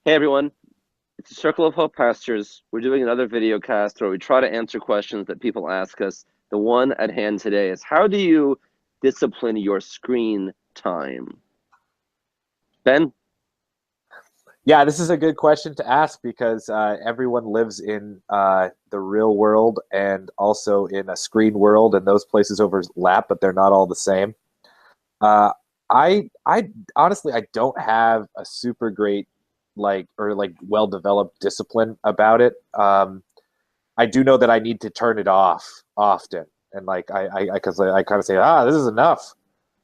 Hey everyone, it's the Circle of Hope Pastors. We're doing another video cast where we try to answer questions that people ask us. The one at hand today is, how do you discipline your screen time? Ben? Yeah, this is a good question to ask because everyone lives in the real world and also in a screen world, and those places overlap, but they're not all the same. Uh, I honestly I don't have a super great like well developed discipline about it. I do know that I need to turn it off often, and like I kind of say, this is enough.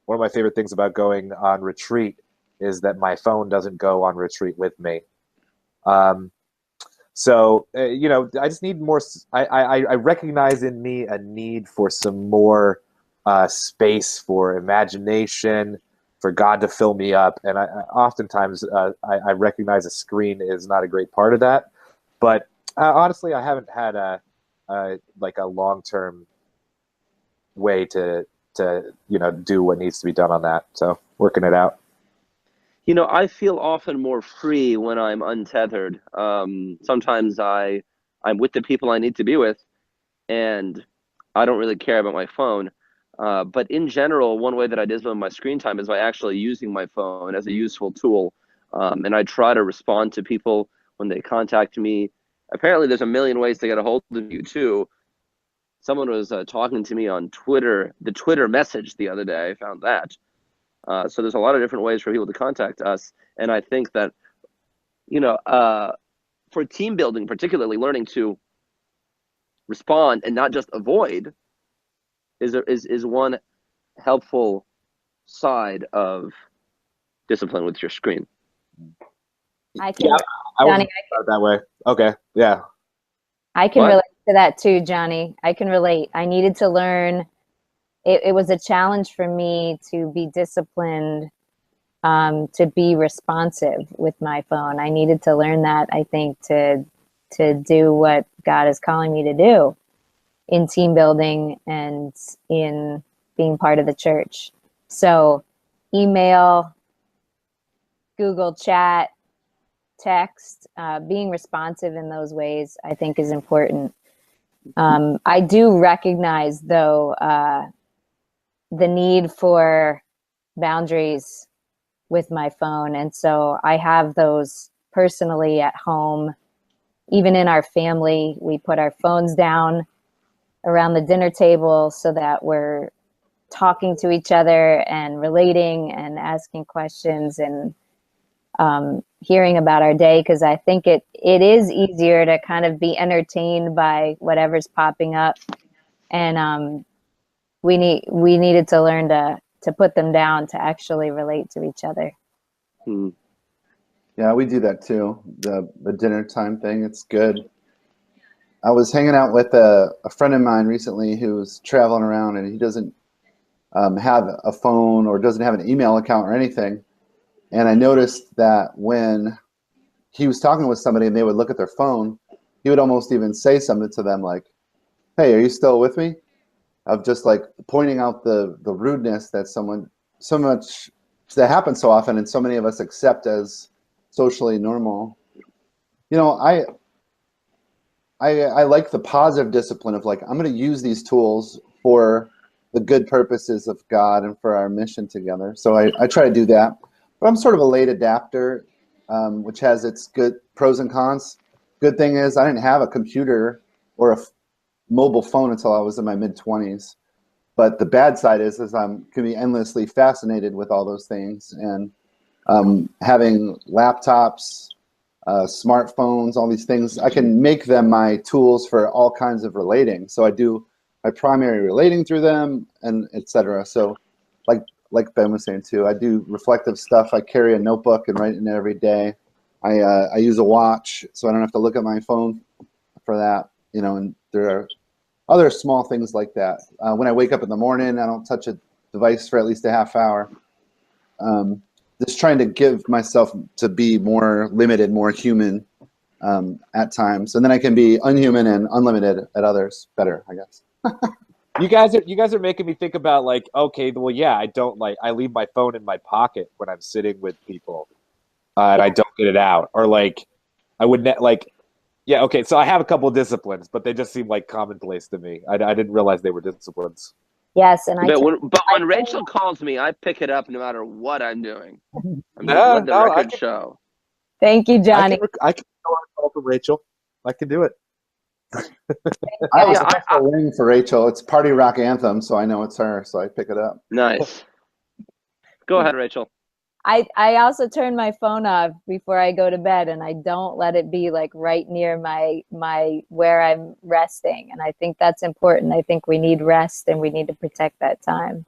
One of my favorite things about going on retreat is that my phone doesn't go on retreat with me. Um, I just need more. I recognize in me a need for some more space for imagination, for God to fill me up. And oftentimes I recognize a screen is not a great part of that. But honestly, I haven't had a long term way to do what needs to be done on that. So working it out. I feel often more free when I'm untethered. Sometimes I'm with the people I need to be with, and I don't really care about my phone. But in general, one way that I discipline my screen time is by actually using my phone as a useful tool. And I try to respond to people when they contact me. Apparently, there's a million ways to get a hold of you, too. Someone was talking to me on Twitter, the Twitter message the other day. I found that. So there's a lot of different ways for people to contact us. And I think that, you know, uh, for team building, particularly learning to respond and not just avoid is one helpful side of discipline with your screen. I Yeah, can, I Johnny, wasn't about that way. Okay, yeah. I can What? relate to that too, Johnny. I can relate. I needed to learn. It was a challenge for me to be disciplined, to be responsive with my phone. I needed to learn that, I think, to do what God is calling me to do in team building and in being part of the church. So, email, Google Chat, text, being responsive in those ways, I think, is important. I do recognize, though, the need for boundaries with my phone. And so I have those personally at home. Even in our family, we put our phones down around the dinner table so that we're talking to each other and relating and asking questions and hearing about our day, because I think it is easier to kind of be entertained by whatever's popping up, and we needed to learn to put them down to actually relate to each other. Hmm. Yeah, we do that too. The dinner time thing, it's good. I was hanging out with a friend of mine recently who's traveling around, and he doesn't have a phone or doesn't have an email account or anything. And I noticed that when he was talking with somebody and they would look at their phone, he would almost even say something to them like, "Hey, are you still with me?" Of just like pointing out the rudeness that so much that happens so often and so many of us accept as socially normal. You know, I like the positive discipline of like, I'm going to use these tools for the good purposes of God and for our mission together. So I try to do that. But I'm sort of a late adapter, which has its good pros and cons. Good thing is I didn't have a computer or a mobile phone until I was in my mid-20s. But the bad side is I'm can be endlessly fascinated with all those things, and having laptops, smartphones, all these things, I can make them my tools for all kinds of relating. So I do my primary relating through them, and etc. So, like Ben was saying too, I do reflective stuff. I carry a notebook and write in it every day. I use a watch, so I don't have to look at my phone for that. And there are other small things like that. When I wake up in the morning, I don't touch a device for at least a half hour. Just trying to give myself to be more limited, more human at times, and then I can be unhuman and unlimited at others better, I guess. You guys are making me think about like, okay, well, yeah, I leave my phone in my pocket when I'm sitting with people. and I don't get it out, or like I would like. Yeah, okay. So I have a couple of disciplines, but they just seem like commonplace to me. I didn't realize they were disciplines. Yes, and I But took when Rachel calls me, I pick it up no matter what I'm doing. I mean, No, let the no, record show. Thank you, Johnny. I can call from Rachel. I can do it. I always Yeah, also ring for Rachel. It's Party Rock Anthem, so I know it's her, so I pick it up. Nice. Go ahead, Rachel. I also turn my phone off before I go to bed, and I don't let it be like right near my where I'm resting. And I think that's important. I think we need rest, and we need to protect that time.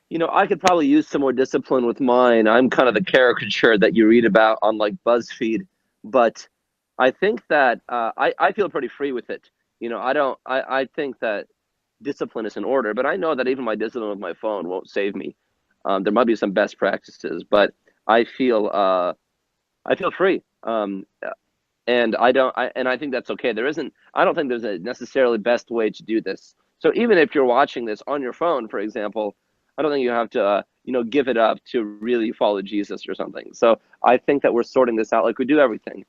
You know, I could probably use some more discipline with mine. I'm kind of the caricature that you read about on like BuzzFeed, but I think that I feel pretty free with it. You know, I think that discipline is in order, but I know that even my discipline with my phone won't save me. There might be some best practices, but I feel free. And I think that's okay. I don't think there's a necessarily best way to do this. So even if you're watching this on your phone, for example, I don't think you have to, give it up to really follow Jesus or something. So I think that we're sorting this out like we do everything,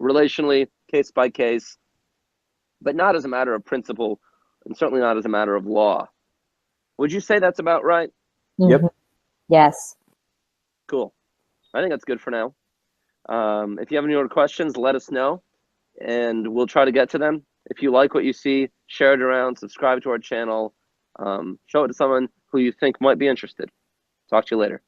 relationally, case by case, but not as a matter of principle, and certainly not as a matter of law. Would you say that's about right? Yep. Yes. Cool. I think that's good for now. If you have any more questions, let us know, and we'll try to get to them. If you like what you see, share it around, subscribe to our channel, show it to someone who you think might be interested. Talk to you later.